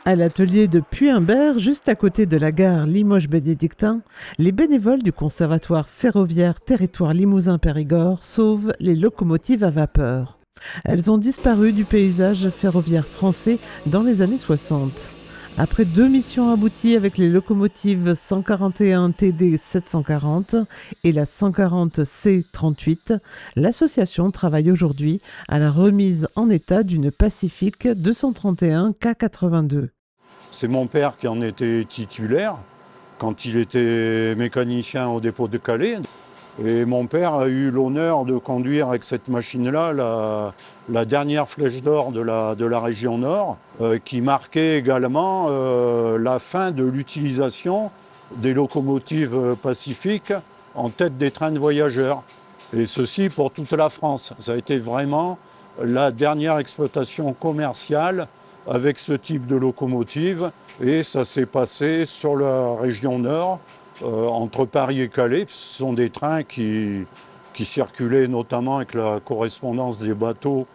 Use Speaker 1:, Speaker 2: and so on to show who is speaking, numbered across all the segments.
Speaker 1: À l'atelier de Puymbert, juste à côté de la gare Limoges-Bénédictin, les bénévoles du conservatoire ferroviaire Territoire Limousin-Périgord sauvent les locomotives à vapeur. Elles ont disparu du paysage ferroviaire français dans les années 60. Après 2 missions abouties avec les locomotives 141 TD 740 et la 140 C 38, l'association travaille aujourd'hui à la remise en état d'une Pacific 231 K82.
Speaker 2: C'est mon père qui en était titulaire quand il était mécanicien au dépôt de Calais. Et mon père a eu l'honneur de conduire avec cette machine-là la dernière flèche d'or de la région Nord, qui marquait également la fin de l'utilisation des locomotives Pacific en tête des trains de voyageurs. Et ceci pour toute la France. Ça a été vraiment la dernière exploitation commerciale avec ce type de locomotive. Et ça s'est passé sur la région Nord, entre Paris et Calais. Ce sont des trains qui circulaient notamment avec la correspondance des bateaux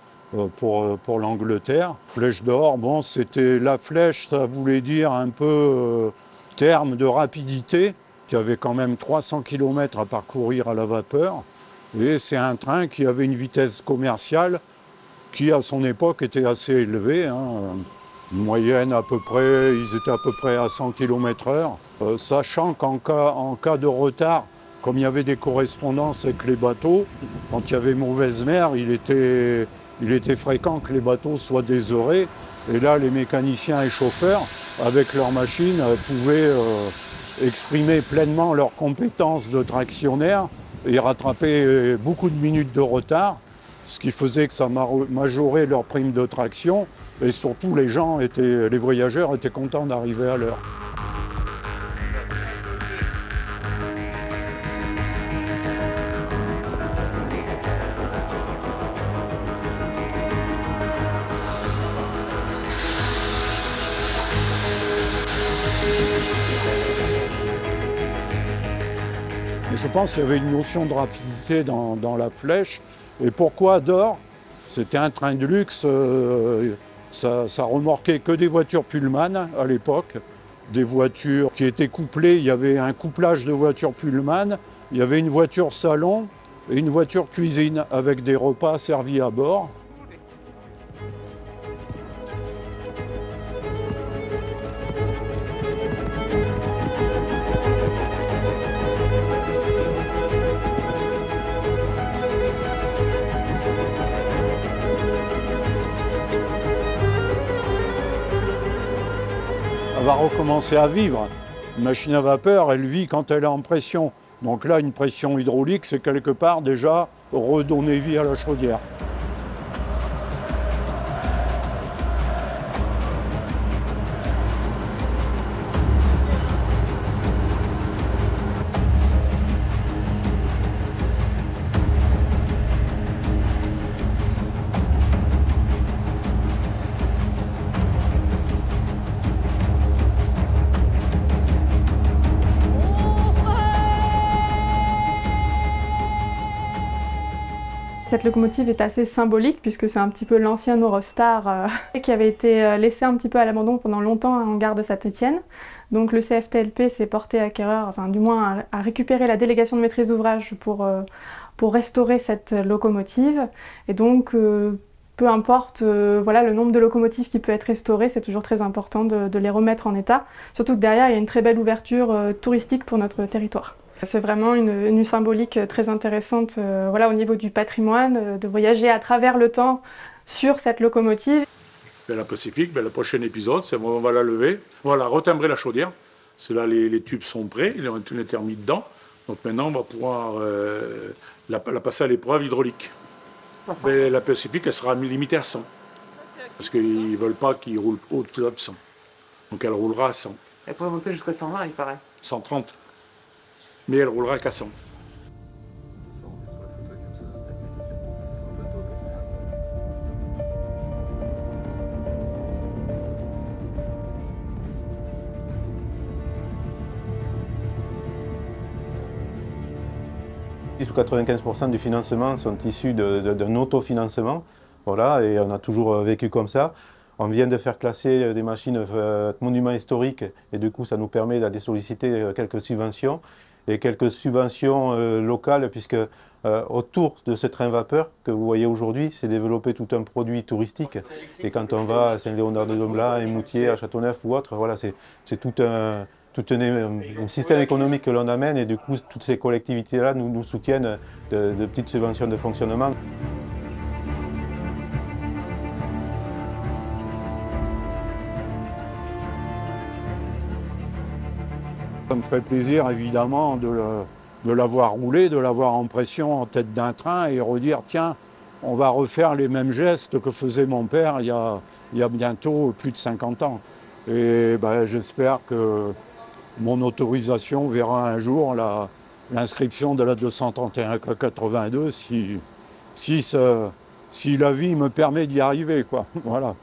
Speaker 2: pour l'Angleterre. Flèche d'or, bon, c'était la flèche, ça voulait dire un peu terme de rapidité, qui avait quand même 300 km à parcourir à la vapeur. Et c'est un train qui avait une vitesse commerciale qui, à son époque, était assez élevée, hein. Une moyenne à peu près, ils étaient à peu près à 100 km/h, sachant qu'en cas de retard, comme il y avait des correspondances avec les bateaux, quand il y avait mauvaise mer, il était fréquent que les bateaux soient désorés. Et là, les mécaniciens et chauffeurs, avec leurs machines, pouvaient exprimer pleinement leurs compétences de tractionnaire et rattraper beaucoup de minutes de retard, ce qui faisait que ça majorait leur prime de traction. Et surtout, les voyageurs étaient contents d'arriver à l'heure. Et je pense qu'il y avait une notion de rapidité dans la flèche. Et pourquoi d'or? C'était un train de luxe. Ça remorquait que des voitures Pullman à l'époque, des voitures qui étaient couplées. Il y avait un couplage de voitures Pullman, il y avait une voiture salon et une voiture cuisine avec des repas servis à bord. Elle va recommencer à vivre. Une machine à vapeur, elle vit quand elle est en pression. Donc là, une pression hydraulique, c'est quelque part déjà redonner vie à la chaudière.
Speaker 3: Cette locomotive est assez symbolique puisque c'est un petit peu l'ancien Eurostar qui avait été laissé un petit peu à l'abandon pendant longtemps en gare de Saint-Étienne. Donc le CFTLP s'est porté acquéreur, enfin du moins à récupérer la délégation de maîtrise d'ouvrage pour restaurer cette locomotive. Et donc peu importe voilà, le nombre de locomotives qui peut être restauré, c'est toujours très important de les remettre en état. Surtout que derrière il y a une très belle ouverture touristique pour notre territoire. C'est vraiment une symbolique très intéressante voilà, au niveau du patrimoine, de voyager à travers le temps sur cette locomotive.
Speaker 4: La Pacific, le prochain épisode, c'est on va la lever, on va la retimbrer la chaudière. C'est là les tubes sont prêts, ils ont été mis dedans. Donc maintenant on va pouvoir la passer à l'épreuve hydraulique. Mais la Pacific, elle sera limitée à 100. Parce qu'ils ne veulent pas qu'il roule au-delà de 100. Donc elle roulera à 100.
Speaker 5: Elle pourrait monter jusqu'à 120, il paraît.
Speaker 4: 130. Mais elle roulera qu'à 100.
Speaker 6: Ou 95% du financement sont issus d'un autofinancement, voilà, et on a toujours vécu comme ça. On vient de faire classer des machines monuments historiques et du coup ça nous permet d'aller solliciter quelques subventions et quelques subventions locales puisque autour de ce train vapeur que vous voyez aujourd'hui, c'est développé tout un produit touristique et quand on va à Saint-Léonard-de-Domblas, à Moutier, à Châteauneuf ou autre, voilà, c'est tout un système économique que l'on amène et du coup toutes ces collectivités-là nous soutiennent de petites subventions de fonctionnement.
Speaker 2: Ça me ferait plaisir évidemment de l'avoir roulé, de l'avoir en pression en tête d'un train et redire tiens, on va refaire les mêmes gestes que faisait mon père il y a bientôt plus de 50 ans. Et ben, j'espère que mon autorisation verra un jour l'inscription de la 231K82 si la vie me permet d'y arriver, quoi. Voilà.